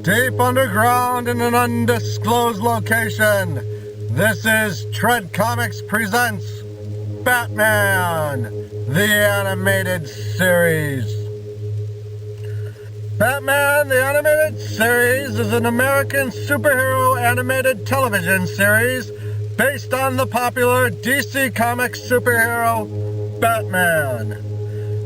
Deep underground in an undisclosed location, this is Tread Comics presents Batman, the Animated Series. Batman, the Animated Series is an American superhero animated television series based on the popular DC Comics superhero Batman.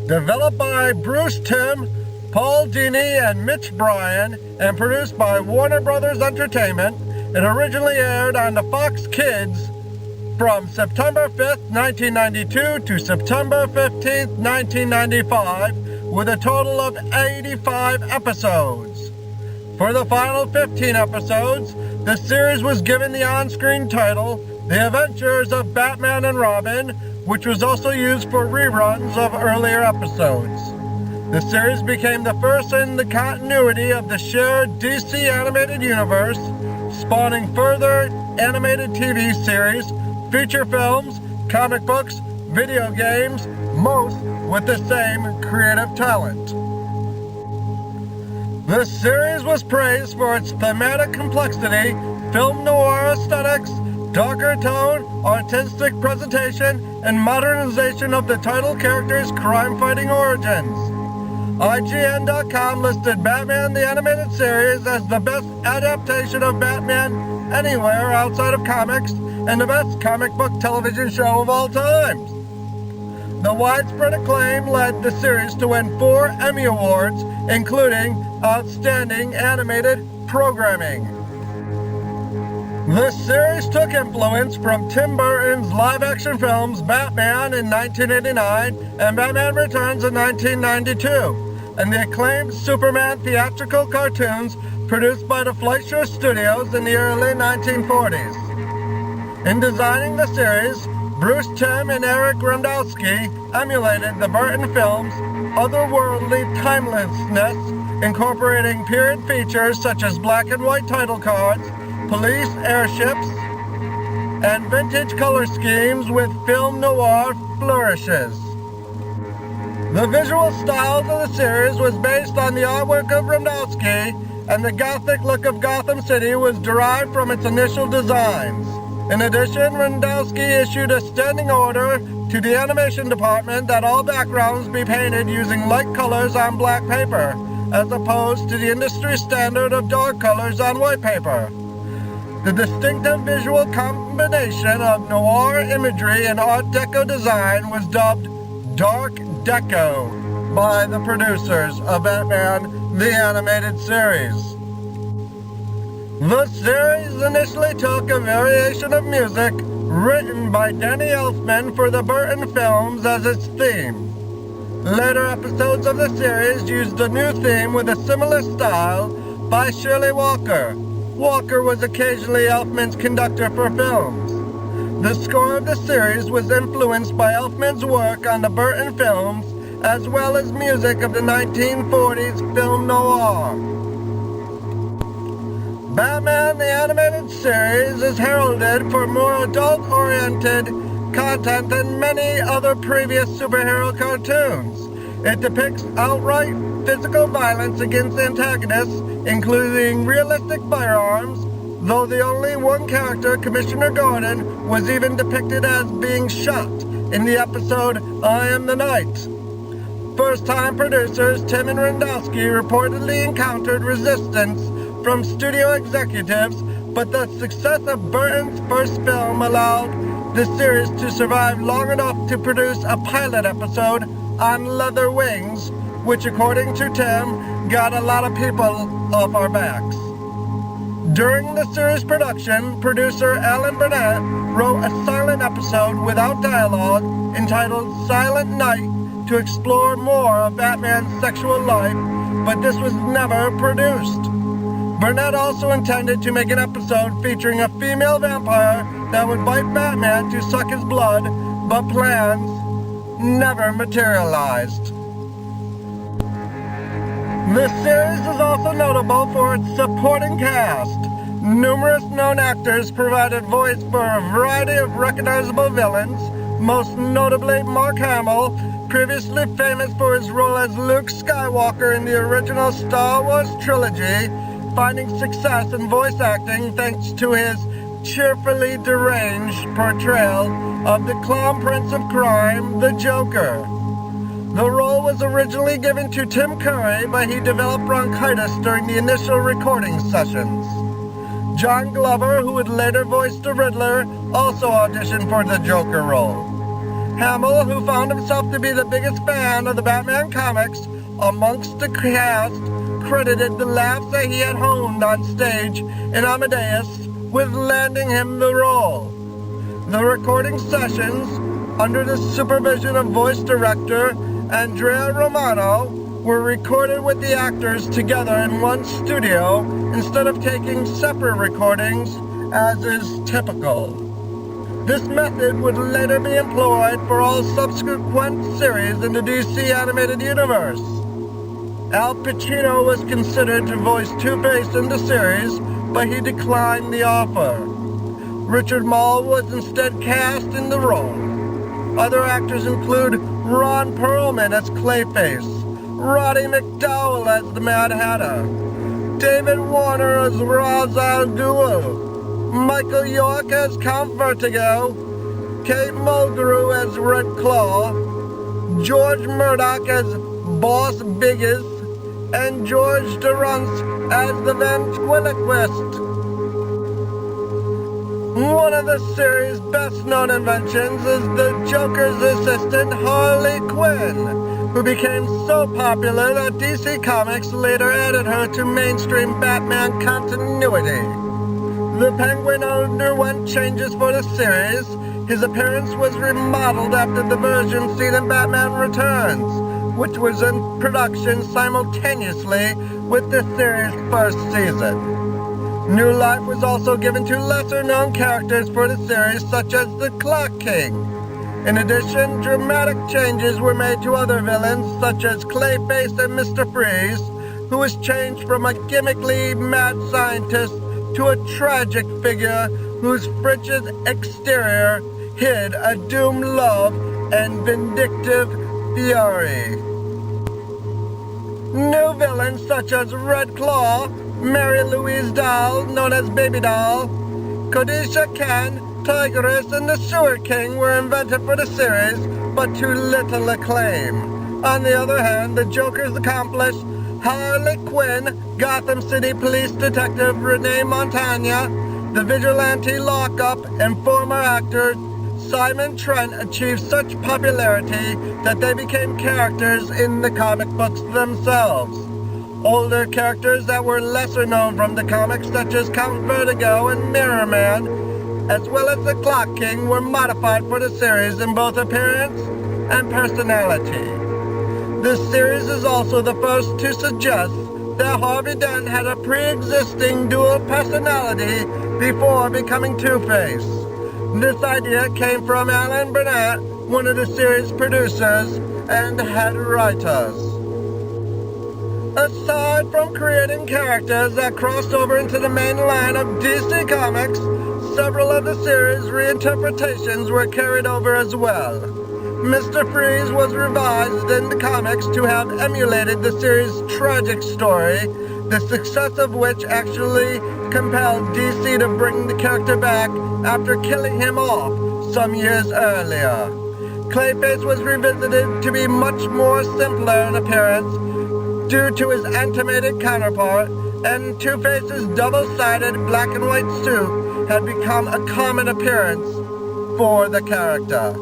Developed by Bruce Timm, Paul Dini, and Mitch Brian, and produced by Warner Brothers Entertainment, it originally aired on the Fox Kids from September 5th, 1992 to September 15th, 1995, with a total of 85 episodes. For the final 15 episodes, the series was given the on-screen title, The Adventures of Batman and Robin, which was also used for reruns of earlier episodes. The series became the first in the continuity of the shared DC animated universe, spawning further animated TV series, feature films, comic books, video games, most with the same creative talent. The series was praised for its thematic complexity, film noir aesthetics, darker tone, artistic presentation, and modernization of the title character's crime-fighting origins. IGN.com listed Batman the Animated Series as the best adaptation of Batman anywhere outside of comics and the best comic book television show of all times. The widespread acclaim led the series to win 4 Emmy Awards, including Outstanding Animated Programming. The series took influence from Tim Burton's live-action films Batman in 1989 and Batman Returns in 1992, and the acclaimed Superman theatrical cartoons produced by the Fleischer Studios in the early 1940s. In designing the series, Bruce Timm and Eric Randowski emulated the Burton films' otherworldly timelessness, incorporating period features such as black and white title cards, police airships, and vintage color schemes with film noir flourishes. The visual style of the series was based on the artwork of Randowski, and the gothic look of Gotham City was derived from its initial designs. In addition, Randowski issued a standing order to the animation department that all backgrounds be painted using light colors on black paper, as opposed to the industry standard of dark colors on white paper. The distinctive visual combination of noir imagery and Art Deco design was dubbed Dark Deco by the producers of Batman the Animated Series. The series initially took a variation of music written by Danny Elfman for the Burton films as its theme. Later episodes of the series used a new theme with a similar style by Shirley Walker. Walker was occasionally Elfman's conductor for films. The score of the series was influenced by Elfman's work on the Burton films, as well as music of the 1940s film noir. Batman the Animated Series is heralded for more adult-oriented content than many other previous superhero cartoons. It depicts outright physical violence against antagonists, including realistic firearms, though the only one character, Commissioner Gordon, was even depicted as being shot in the episode I Am the Night. First-time producers Tim and Randowski reportedly encountered resistance from studio executives, but the success of Burton's first film allowed the series to survive long enough to produce a pilot episode on Leather Wings, which, according to Tim, got a lot of people off our backs. During the series production, producer Alan Burnett wrote a silent episode without dialogue entitled Silent Night to explore more of Batman's sexual life, but this was never produced. Burnett also intended to make an episode featuring a female vampire that would bite Batman to suck his blood, but plans never materialized. The series is also notable for its supporting cast. Numerous known actors provided voice for a variety of recognizable villains, most notably Mark Hamill, previously famous for his role as Luke Skywalker in the original Star Wars trilogy, finding success in voice acting thanks to his cheerfully deranged portrayal of the clown prince of crime, the Joker. The role was originally given to Tim Curry, but he developed bronchitis during the initial recording sessions. John Glover, who would later voice the Riddler, also auditioned for the Joker role. Hamill, who found himself to be the biggest fan of the Batman comics amongst the cast, credited the laughs that he had honed on stage in Amadeus with landing him the role. The recording sessions, under the supervision of voice director Andrea Romano, were recorded with the actors together in one studio instead of taking separate recordings, as is typical. This method would later be employed for all subsequent series in the DC animated universe. Al Pacino was considered to voice Two-Face in the series, but he declined the offer. Richard Mall was instead cast in the role. Other actors include Ron Perlman as Clayface, Roddy McDowall as the Mad Hatter, David Warner as Ra's al Ghul, Michael York as Count Vertigo, Kate Mulgrew as Red Claw, George Murdoch as Boss Biggest, and George Durance as the ventriloquist. One of the series' best-known inventions is the Joker's assistant Harley Quinn, who became so popular that DC Comics later added her to mainstream Batman continuity. The Penguin underwent changes for the series. His appearance was remodeled after the version seen in Batman Returns, which was in production simultaneously with the series' first season. New life was also given to lesser-known characters for the series, such as the Clock King. In addition, dramatic changes were made to other villains, such as Clayface and Mr. Freeze, who was changed from a gimmickly mad scientist to a tragic figure whose frigid exterior hid a doomed love and vindictive fury. New villains such as Red Claw, Mary Louise Dahl, known as Baby Doll, Kodisha Khan, Tigress, and the Sewer King were invented for the series, but to little acclaim. On the other hand, the Joker's accomplice, Harley Quinn, Gotham City Police Detective Renee Montagna, the vigilante lockup, and former actor Simon Trent achieved such popularity that they became characters in the comic books themselves. Older characters that were lesser known from the comics, such as Count Vertigo and Mirror Man, as well as the Clock King, were modified for the series in both appearance and personality. This series is also the first to suggest that Harvey Dent had a pre-existing dual personality before becoming Two-Face. This idea came from Alan Burnett, one of the series' producers and head writers. Aside from creating characters that crossed over into the main line of DC Comics, several of the series' reinterpretations were carried over as well. Mr. Freeze was revised in the comics to have emulated the series' tragic story, the success of which actually compelled DC to bring the character back after killing him off some years earlier. Clayface was revisited to be much more simpler in appearance due to his animated counterpart, and Two-Face's double-sided black and white suit had become a common appearance for the character.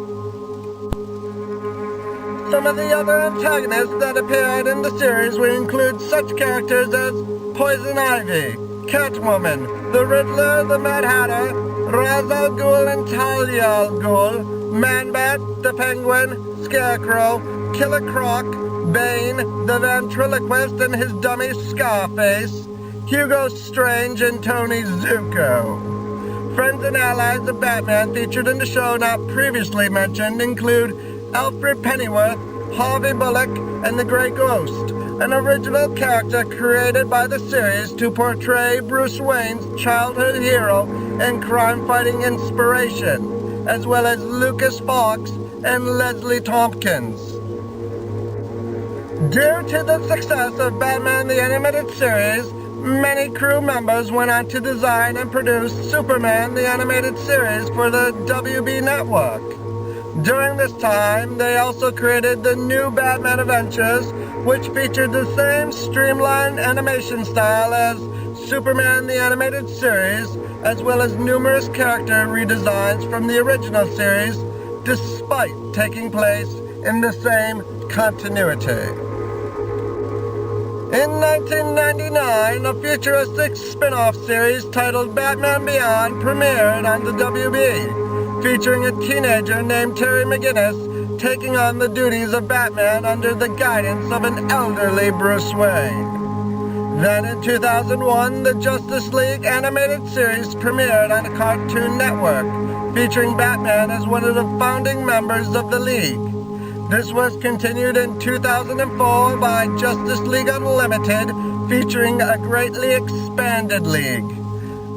Some of the other antagonists that appeared in the series would include such characters as Poison Ivy, Catwoman, the Riddler, the Mad Hatter, Ra's al Ghul and Talia al Ghul, Man-Bat, the Penguin, Scarecrow, Killer Croc, Bane, the Ventriloquist and his dummy Scarface, Hugo Strange and Tony Zuko. Friends and allies of Batman featured in the show not previously mentioned include Alfred Pennyworth, Harvey Bullock, and the Grey Ghost, an original character created by the series to portray Bruce Wayne's childhood hero and crime-fighting inspiration, as well as Lucas Fox and Leslie Tompkins. Due to the success of Batman the Animated Series, Many crew members went on to design and produce Superman the Animated Series for the WB network. During this time, they also created the New Batman Adventures, which featured the same streamlined animation style as Superman the Animated Series, as well as numerous character redesigns from the original series, despite taking place in the same continuity. In 1999, a futuristic spin-off series titled Batman Beyond premiered on the WB, featuring a teenager named Terry McGinnis taking on the duties of Batman under the guidance of an elderly Bruce Wayne. Then in 2001, the Justice League animated series premiered on a Cartoon Network, featuring Batman as one of the founding members of the League. This was continued in 2004 by Justice League Unlimited, featuring a greatly expanded League.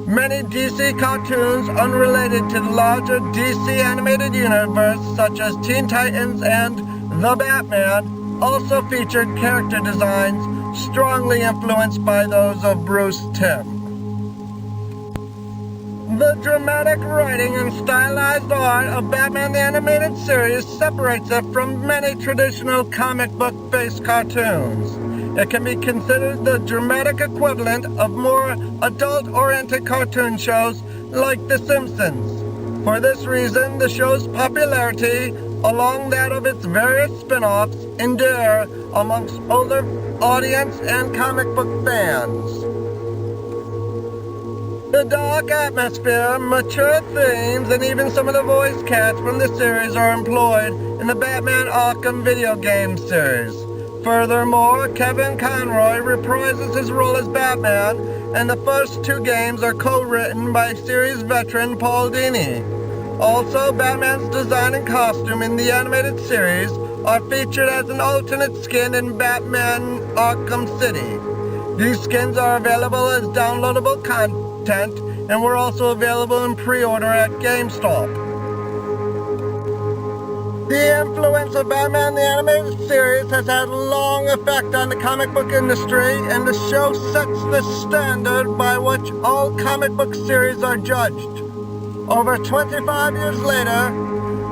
Many DC cartoons unrelated to the larger DC animated universe, such as Teen Titans and The Batman, also featured character designs strongly influenced by those of Bruce Timm. The dramatic writing and stylized art of Batman the Animated Series separates it from many traditional comic book-based cartoons. It can be considered the dramatic equivalent of more adult-oriented cartoon shows like The Simpsons. For this reason, the show's popularity, along that of its various spin-offs, endure amongst older audience and comic book fans. The dark atmosphere, mature themes, and even some of the voice cast from the series are employed in the Batman Arkham video game series. Furthermore, Kevin Conroy reprises his role as Batman, and the first two games are co-written by series veteran Paul Dini. Also, Batman's design and costume in the animated series are featured as an alternate skin in Batman Arkham City. These skins are available as downloadable content and were also available in pre-order at GameStop. The influence of Batman the Animated Series has had a long effect on the comic book industry, and the show sets the standard by which all comic book series are judged. Over 25 years later,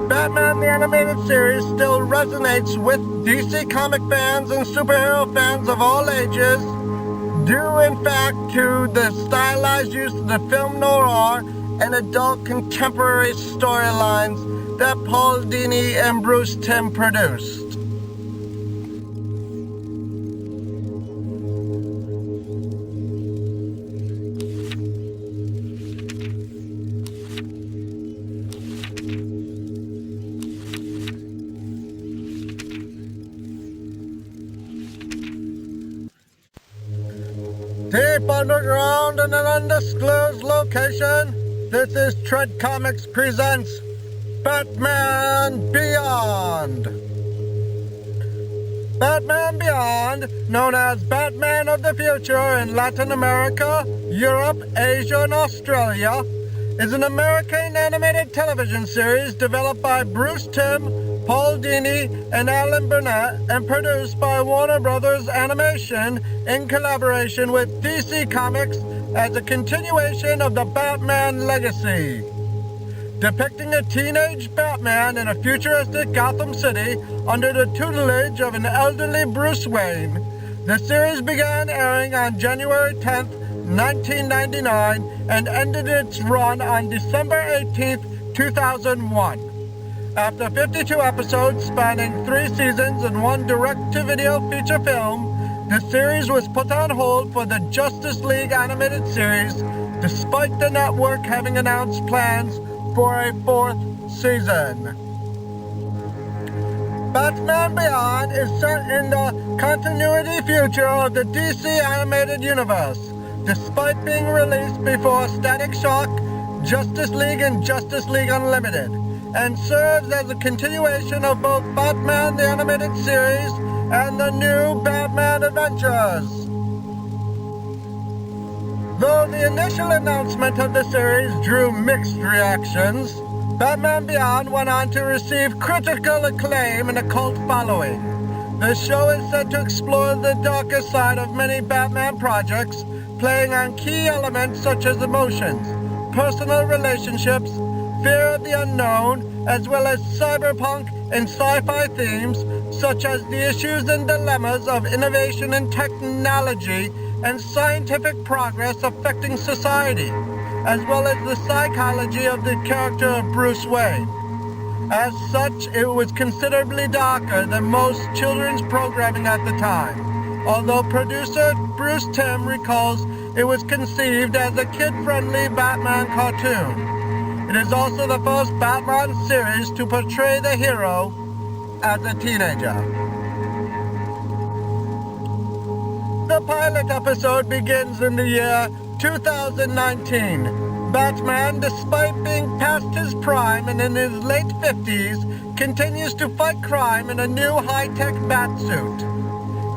Batman the Animated Series still resonates with DC comic fans and superhero fans of all ages, due in fact to the stylized use of the film noir and adult contemporary storylines that Paul Dini and Bruce Timm produced. Deep underground in an undisclosed location, this is Tread Comics presents Batman Beyond. Batman Beyond, known as Batman of the Future in Latin America, Europe, Asia, and Australia, is an American animated television series developed by Bruce Timm, Paul Dini, and Alan Burnett, and produced by Warner Brothers Animation in collaboration with DC Comics as a continuation of the Batman legacy. Depicting a teenage Batman in a futuristic Gotham City under the tutelage of an elderly Bruce Wayne, the series began airing on January 10th, 1999, and ended its run on December 18th, 2001. After 52 episodes spanning 3 seasons and 1 direct-to-video feature film, the series was put on hold for the Justice League animated series, despite the network having announced plans for a 4th season. Batman Beyond is set in the continuity future of the DC animated universe, despite being released before Static Shock, Justice League, and Justice League Unlimited, and serves as a continuation of both Batman the Animated Series and the New Batman Adventures. Though the initial announcement of the series drew mixed reactions, Batman Beyond went on to receive critical acclaim and a cult following. The show is said to explore the darker side of many Batman projects, playing on key elements such as emotions, personal relationships, fear of the unknown, as well as cyberpunk and sci-fi themes such as the issues and dilemmas of innovation and technology and scientific progress affecting society, as well as the psychology of the character of Bruce Wayne. As such, it was considerably darker than most children's programming at the time, although producer Bruce Timm recalls it was conceived as a kid-friendly Batman cartoon. It is also the first Batman series to portray the hero as a teenager. The pilot episode begins in the year 2019. Batman, despite being past his prime and in his late 50s, continues to fight crime in a new high-tech batsuit.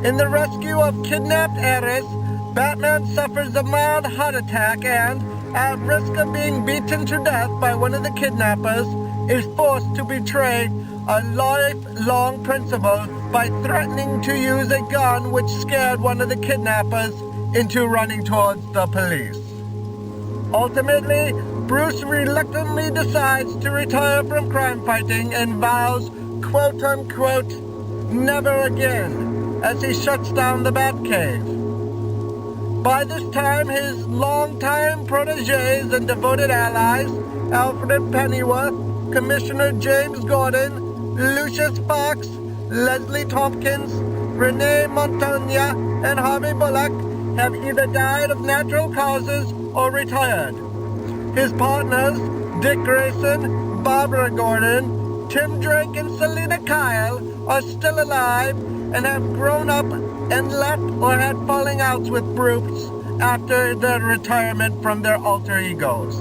In the rescue of kidnapped heiress, Batman suffers a mild heart attack and, at risk of being beaten to death by one of the kidnappers, is forced to betray a lifelong principle by threatening to use a gun which scared one of the kidnappers into running towards the police. Ultimately, Bruce reluctantly decides to retire from crime fighting and vows, quote-unquote, never again, as he shuts down the Batcave. By this time, his longtime protégés and devoted allies, Alfred Pennyworth, Commissioner James Gordon, Lucius Fox, Leslie Tompkins, Renee Montoya, and Harvey Bullock, have either died of natural causes or retired. His partners, Dick Grayson, Barbara Gordon, Tim Drake, and Selina Kyle, are still alive and have grown up and left or had falling outs with Bruce after their retirement from their alter egos.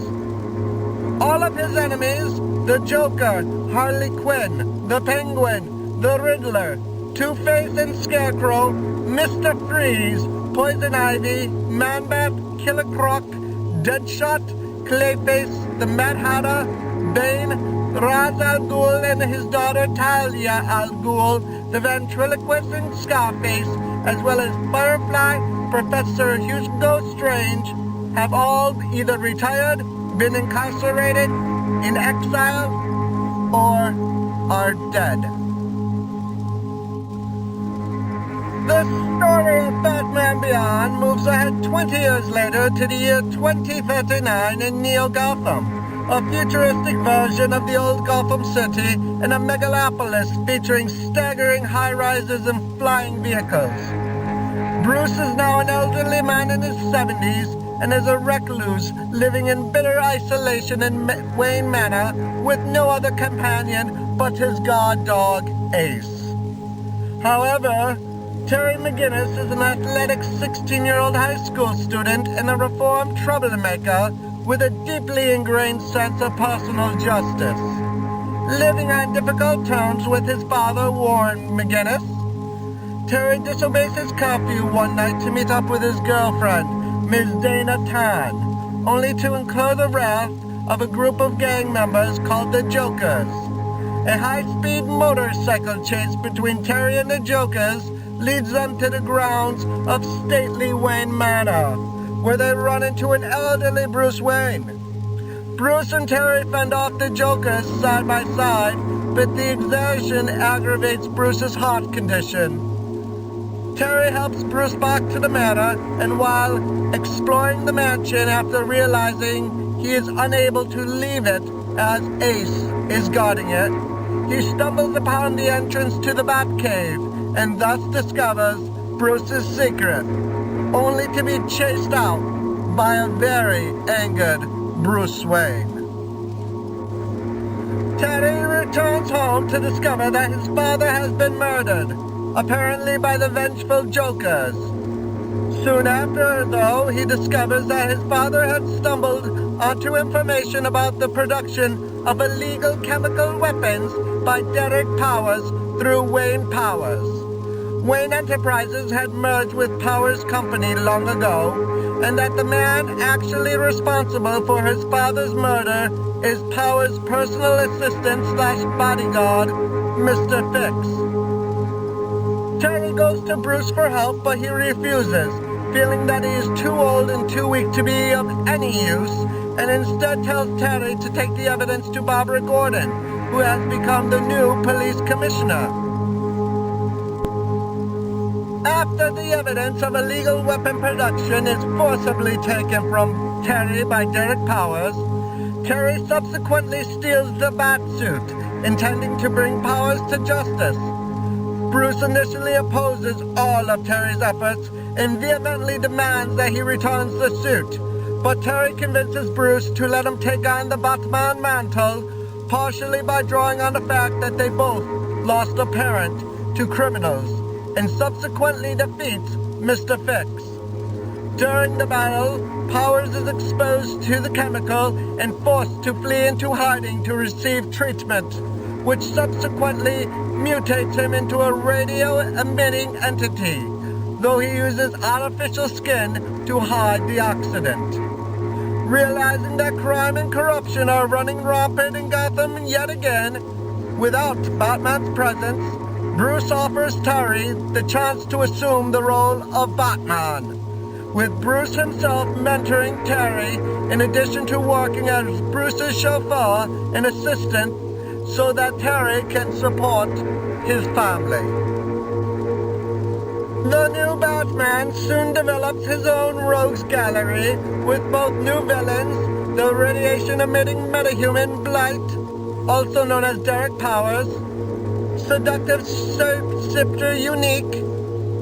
All of his enemies, the Joker, Harley Quinn, the Penguin, the Riddler, Two-Face and Scarecrow, Mr. Freeze, Poison Ivy, Man-Bat, Killer Croc, Deadshot, Clayface, the Mad Hatter, Bane, Ra's al Ghul and his daughter Talia al Ghul, the ventriloquist and Scarface, as well as Firefly, Professor Hugo Strange, have all either retired, been incarcerated, in exile, or are dead. The story of Batman Beyond moves ahead 20 years later to the year 2039 in Neo Gotham, a futuristic version of the old Gotham City in a megalopolis featuring staggering high-rises and flying vehicles. Bruce is now an elderly man in his 70s and is a recluse living in bitter isolation in Wayne Manor with no other companion but his guard dog, Ace. However, Terry McGinnis is an athletic 16-year-old high school student and a reformed troublemaker with a deeply ingrained sense of personal justice. Living on difficult terms with his father, Warren McGinnis, Terry disobeys his curfew one night to meet up with his girlfriend, Ms. Dana Tan, only to incur the wrath of a group of gang members called the Jokers. A high-speed motorcycle chase between Terry and the Jokers leads them to the grounds of stately Wayne Manor, where they run into an elderly Bruce Wayne. Bruce and Terry fend off the Jokers side by side, but the exertion aggravates Bruce's heart condition. Terry helps Bruce back to the manor, and while exploring the mansion after realizing he is unable to leave it as Ace is guarding it, he stumbles upon the entrance to the Batcave and thus discovers Bruce's secret, only to be chased out by a very angered Bruce Wayne. Terry returns home to discover that his father has been murdered, apparently by the vengeful Jokers. Soon after, though, he discovers that his father had stumbled onto information about the production of illegal chemical weapons by Derek Powers through Wayne Powers. Wayne Enterprises had merged with Powers Company long ago, and that the man actually responsible for his father's murder is Powers' personal assistant / bodyguard, Mr. Fix. to Bruce for help, but he refuses, feeling that he is too old and too weak to be of any use, and instead tells Terry to take the evidence to Barbara Gordon, who has become the new police commissioner. After the evidence of illegal weapon production is forcibly taken from Terry by Derek Powers, Terry subsequently steals the bat suit, intending to bring Powers to justice. Bruce initially opposes all of Terry's efforts and vehemently demands that he returns the suit, but Terry convinces Bruce to let him take on the Batman mantle, partially by drawing on the fact that they both lost a parent to criminals, and subsequently defeats Mr. Fix. During the battle, Powers is exposed to the chemical and forced to flee into hiding to receive treatment, which subsequently mutates him into a radio-emitting entity, though he uses artificial skin to hide the accident. Realizing that crime and corruption are running rampant in Gotham yet again, without Batman's presence, Bruce offers Terry the chance to assume the role of Batman, with Bruce himself mentoring Terry in addition to working as Bruce's chauffeur and assistant so that Terry can support his family. The new Batman soon develops his own rogues gallery with both new villains, the radiation-emitting metahuman Blight, also known as Derek Powers, seductive sipper Unique,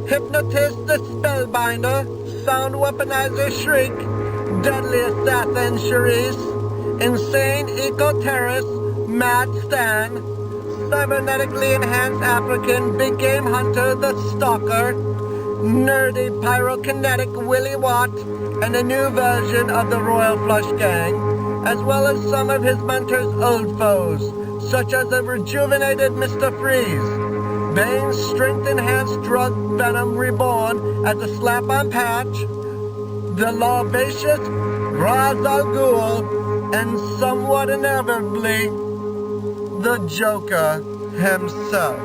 hypnotist the Spellbinder, sound weaponizer Shriek, deadly assassin Charisse, insane eco-terrorist Mad Stan, cybernetically enhanced African big game hunter the Stalker, nerdy pyrokinetic Willie Watt, and a new version of the Royal Flush Gang, as well as some of his mentor's old foes, such as the rejuvenated Mr. Freeze, Bane's strength-enhanced drug Venom reborn as a slap-on patch, the lawbacious Ra's al Ghul, and somewhat inevitably, the Joker himself.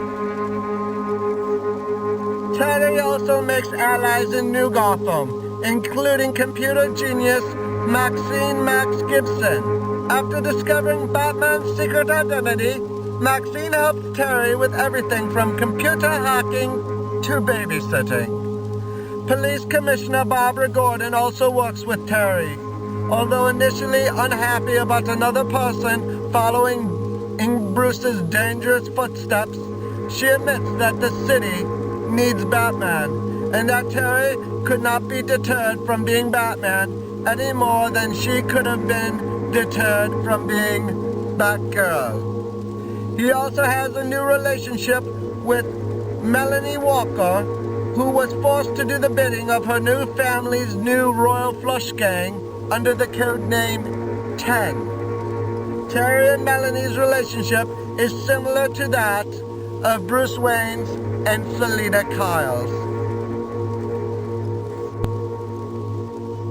Terry also makes allies in New Gotham, including computer genius Maxine Max Gibson. After discovering Batman's secret identity, Maxine helps Terry with everything from computer hacking to babysitting. Police Commissioner Barbara Gordon also works with Terry. Although initially unhappy about another person following in Bruce's dangerous footsteps, she admits that the city needs Batman, and that Terry could not be deterred from being Batman any more than she could have been deterred from being Batgirl. He also has a new relationship with Melanie Walker, who was forced to do the bidding of her new family's new Royal Flush Gang under the code name 10. Terry and Melanie's relationship is similar to that of Bruce Wayne's and Selina Kyle's.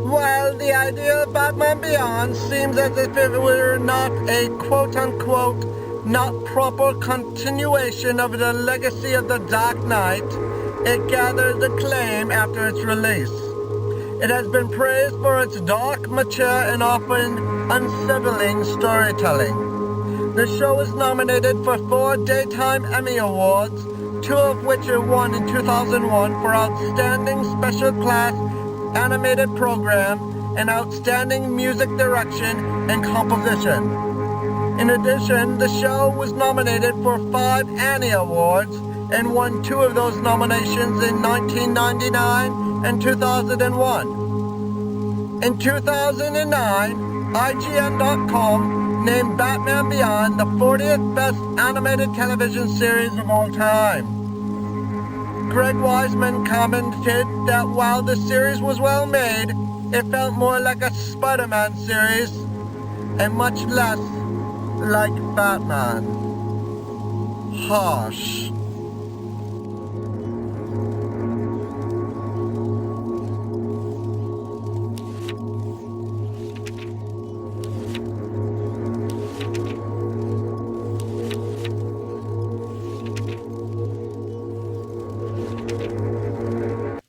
While the idea of Batman Beyond seems as if it were not a quote-unquote not proper continuation of the legacy of the Dark Knight, it gathered acclaim after its release. It has been praised for its dark, mature, and often unsettling storytelling. The show was nominated for 4 Daytime Emmy Awards, 2 of which it won in 2001 for Outstanding Special Class Animated Program and Outstanding Music Direction and Composition. In addition, the show was nominated for 5 Annie Awards and won 2 of those nominations in 1999 and 2001. In 2009, IGN.com named Batman Beyond the 40th best animated television series of all time. Greg Wiseman commented that while the series was well made, it felt more like a Spider-Man series and much less like Batman. Harsh.